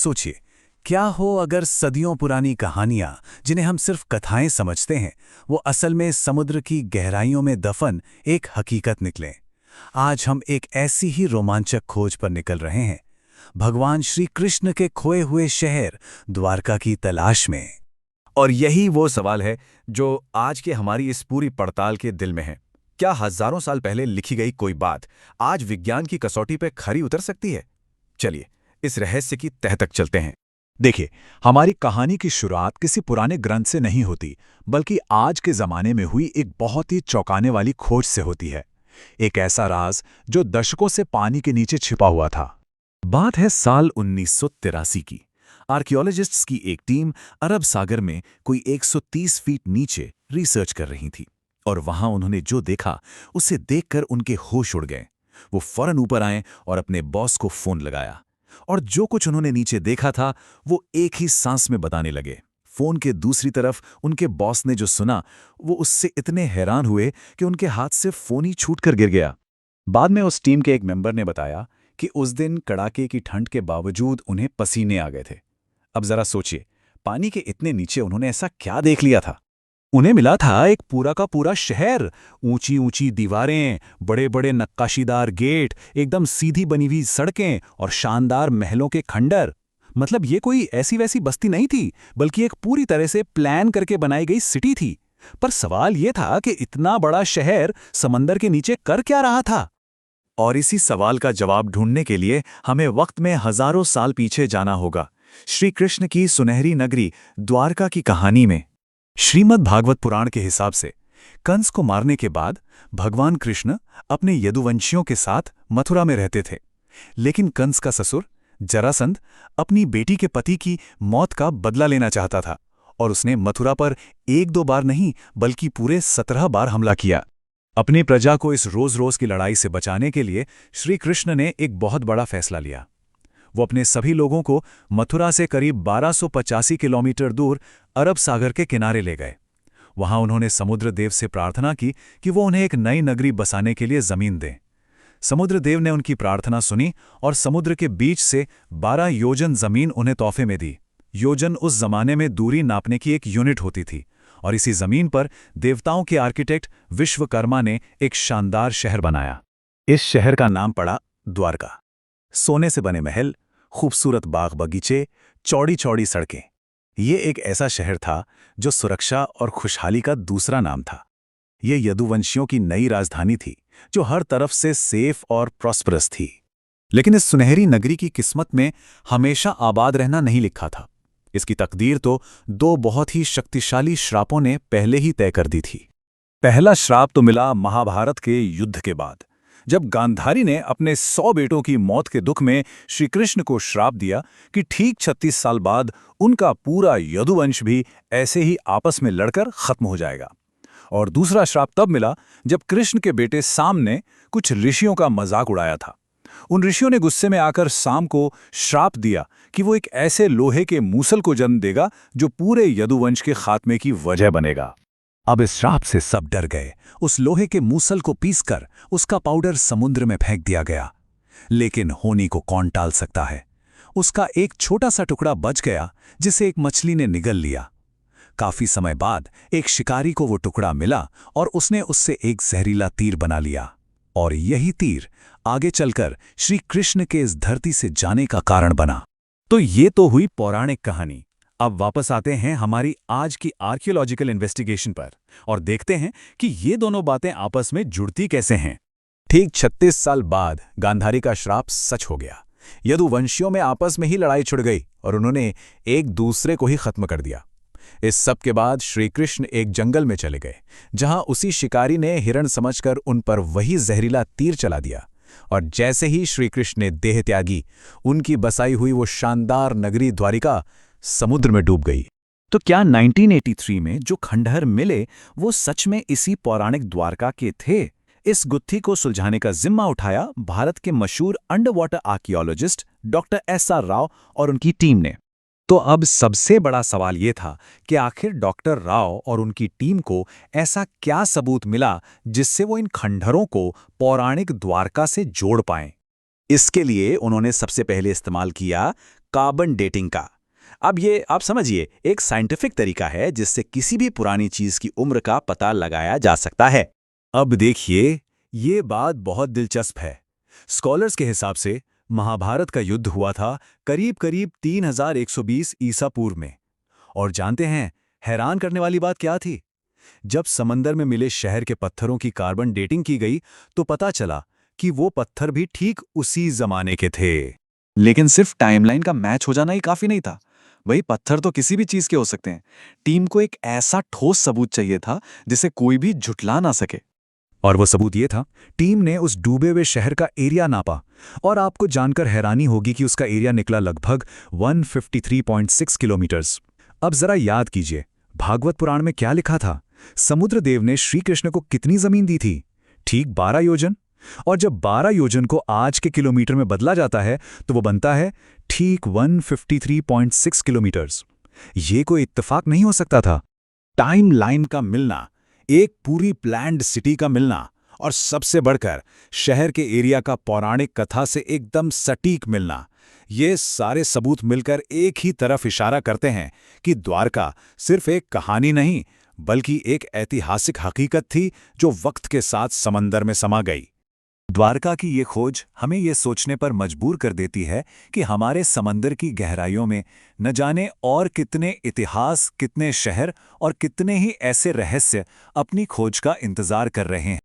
सोचिए, क्या हो अगर सदियों पुरानी कहानियां, जिन्हें हम सिर्फ कथाएं समझते हैं, वो असल में समुद्र की गहराइयों में दफन एक हकीकत निकलें। आज हम एक ऐसी ही रोमांचक खोज पर निकल रहे हैं, भगवान श्री कृष्ण के खोए हुए शहर द्वारका की तलाश में। और यही वो सवाल है जो आज के हमारी इस पूरी पड़ताल के दिल में है। क्या हजारों साल पहले लिखी गई कोई बात आज विज्ञान की कसौटी पर खरी उतर सकती है? चलिए, इस रहस्य की तह तक चलते हैं। देखिए, हमारी कहानी की शुरुआत किसी पुराने ग्रंथ से नहीं होती, बल्कि आज के जमाने में हुई एक बहुत ही चौंकाने वाली खोज से होती है। एक ऐसा राज जो दशकों से पानी के नीचे छिपा हुआ था। बात है साल 1983 की। आर्कियोलॉजिस्ट्स की एक टीम अरब सागर में कोई 130 फीट नीचे रिसर्च कर रही थी, और वहां उन्होंने जो देखा उसे देखकर उनके होश उड़ गए। वो फौरन ऊपर आए और अपने बॉस को फोन लगाया, और जो कुछ उन्होंने नीचे देखा था वो एक ही सांस में बताने लगे। फोन के दूसरी तरफ उनके बॉस ने जो सुना वो उससे इतने हैरान हुए कि उनके हाथ से फोन ही छूटकर गिर गया। बाद में उस टीम के एक मेंबर ने बताया कि उस दिन कड़ाके की ठंड के बावजूद उन्हें पसीने आ गए थे। अब जरा सोचिए, पानी के इतने नीचे उन्होंने ऐसा क्या देख लिया था? उन्हें मिला था एक पूरा का पूरा शहर, ऊंची ऊंची दीवारें, बड़े बड़े नक्काशीदार गेट, एकदम सीधी बनी हुई सड़कें और शानदार महलों के खंडर। मतलब ये कोई ऐसी वैसी बस्ती नहीं थी, बल्कि एक पूरी तरह से प्लान करके बनाई गई सिटी थी। पर सवाल ये था कि इतना बड़ा शहर समंदर के नीचे कर क्या रहा था? और इसी सवाल का जवाब ढूंढने के लिए हमें वक्त में हजारों साल पीछे जाना होगा, श्री कृष्ण की सुनहरी नगरी द्वारका की कहानी में। श्रीमद् भागवत पुराण के हिसाब से कंस को मारने के बाद भगवान कृष्ण अपने यदुवंशियों के साथ मथुरा में रहते थे। लेकिन कंस का ससुर जरासंध अपनी बेटी के पति की मौत का बदला लेना चाहता था, और उसने मथुरा पर एक दो बार नहीं बल्कि पूरे 17 बार हमला किया। अपनी प्रजा को इस रोज रोज की लड़ाई से बचाने के लिए श्री कृष्ण ने एक बहुत बड़ा फैसला लिया। वो अपने सभी लोगों को मथुरा से करीब 1285 किलोमीटर दूर अरब सागर के किनारे ले गए। वहां उन्होंने समुद्र देव से प्रार्थना की कि वो उन्हें एक नई नगरी बसाने के लिए जमीन दें। समुद्र देव ने उनकी प्रार्थना सुनी और समुद्र के बीच से 12 योजन जमीन उन्हें तोहफे में दी। योजन उस जमाने में दूरी नापने की एक यूनिट होती थी, और इसी जमीन पर देवताओं के आर्किटेक्ट विश्वकर्मा ने एक शानदार शहर बनाया। इस शहर का नाम पड़ा द्वारका। सोने से बने महल, खूबसूरत बाग बगीचे, चौड़ी चौड़ी सड़कें। ये एक ऐसा शहर था जो सुरक्षा और खुशहाली का दूसरा नाम था। ये यदुवंशियों की नई राजधानी थी, जो हर तरफ से सेफ और प्रॉस्परस थी। लेकिन इस सुनहरी नगरी की किस्मत में हमेशा आबाद रहना नहीं लिखा था। इसकी तकदीर तो दो बहुत ही शक्तिशाली श्रापों ने पहले ही तय कर दी थी। पहला श्राप तो मिला महाभारत के युद्ध के बाद, जब गांधारी ने अपने 100 बेटों की मौत के दुख में श्री कृष्ण को श्राप दिया कि ठीक 36 साल बाद उनका पूरा यदुवंश भी ऐसे ही आपस में लड़कर खत्म हो जाएगा। और दूसरा श्राप तब मिला जब कृष्ण के बेटे साम ने कुछ ऋषियों का मजाक उड़ाया था। उन ऋषियों ने गुस्से में आकर साम को श्राप दिया कि वो एक ऐसे लोहे के मूसल को जन्म देगा जो पूरे यदुवंश के खात्मे की वजह बनेगा। अब इस श्राप से सब डर गए। उस लोहे के मूसल को पीसकर उसका पाउडर समुद्र में फेंक दिया गया। लेकिन होनी को कौन टाल सकता है? उसका एक छोटा सा टुकड़ा बच गया, जिसे एक मछली ने निगल लिया। काफी समय बाद एक शिकारी को वो टुकड़ा मिला और उसने उससे एक जहरीला तीर बना लिया। और यही तीर आगे चलकर श्री कृष्ण के इस धरती से जाने का कारण बना। तो ये तो हुई पौराणिक कहानी। अब वापस आते हैं हमारी आज की आर्कियोलॉजिकल इन्वेस्टिगेशन पर और देखते हैं कि ये दोनों बातें आपस में जुड़ती कैसे हैं। ठीक 36 साल बाद गांधारी का श्राप सच हो गया। यदुवंशियों में आपस में ही लड़ाई छिड़ गई और उन्होंने एक दूसरे को ही खत्म कर दिया। इस सब के बाद श्री कृष्ण एक जंगल में चले गए, जहां उसी शिकारी ने हिरण समझकर उन पर वही जहरीला तीर चला दिया। और जैसे ही श्री कृष्ण ने देह त्यागी, उनकी बसाई हुई वो शानदार नगरी द्वारिका समुद्र में डूब गई। तो क्या 1983 में जो खंडहर मिले वो सच में इसी पौराणिक द्वारका के थे? इस गुत्थी को सुलझाने का जिम्मा उठाया भारत के मशहूर under water archaeologist doctor SR. Rao और उनकी टीम ने। तो अब सबसे बड़ा सवाल ये था कि आखिर डॉक्टर राव और उनकी टीम को ऐसा क्या सबूत मिला जिससे वो इन खंडहरों को पौराणिक द्वारका से जोड़ पाएं। इसके लिए उन्होंने सबसे पहले इस्तेमाल किया कार्बन डेटिंग का। अब ये आप समझिए एक साइंटिफिक तरीका है जिससे किसी भी पुरानी चीज की उम्र का पता लगाया जा सकता है। अब देखिए, ये बात बहुत दिलचस्प है। स्कॉलर्स के हिसाब से महाभारत का युद्ध हुआ था करीब करीब 3120 ईसा पूर्व में। और जानते हैं, हैरान करने वाली बात क्या थी? जब समंदर में मिले शहर के पत्थरों की कार्बन डेटिंग की गई तो पता चला कि वो पत्थर भी ठीक उसी जमाने के थे। लेकिन सिर्फ टाइमलाइन का मैच हो जाना ही काफी नहीं था। वही पत्थर तो किसी भी चीज के हो सकते हैं। टीम को एक ऐसा ठोस सबूत चाहिए था जिसे कोई भी झुठला ना सके। और वो सबूत ये था, टीम ने उस डूबे हुए शहर का एरिया नापा और आपको जानकर हैरानी होगी कि उसका एरिया निकला लगभग 153.6 किलोमीटर्स। अब जरा याद कीजिए, भागवत पुराण में क्या लिखा था? समुद्रदेव ने श्री कृष्ण को कितनी जमीन दी थी? ठीक 12 योजन। और जब 12 योजन को आज के किलोमीटर में बदला जाता है तो वो बनता है ठीक 153.6 किलोमीटर्स। ये कोई इत्तेफाक नहीं हो सकता था। टाइम लाइन का मिलना, एक पूरी प्लैन्ड सिटी का मिलना और सबसे बढ़कर शहर के एरिया का पौराणिक कथा से एकदम सटीक मिलना, ये सारे सबूत मिलकर एक ही तरफ इशारा करते हैं कि द्वारका सिर्फ एक कहानी नहीं बल्कि एक ऐतिहासिक हकीकत थी जो वक्त के साथ समंदर में समा गई। द्वारका की ये खोज हमें ये सोचने पर मजबूर कर देती है कि हमारे समंदर की गहराइयों में न जाने और कितने इतिहास, कितने शहर और कितने ही ऐसे रहस्य अपनी खोज का इंतजार कर रहे हैं।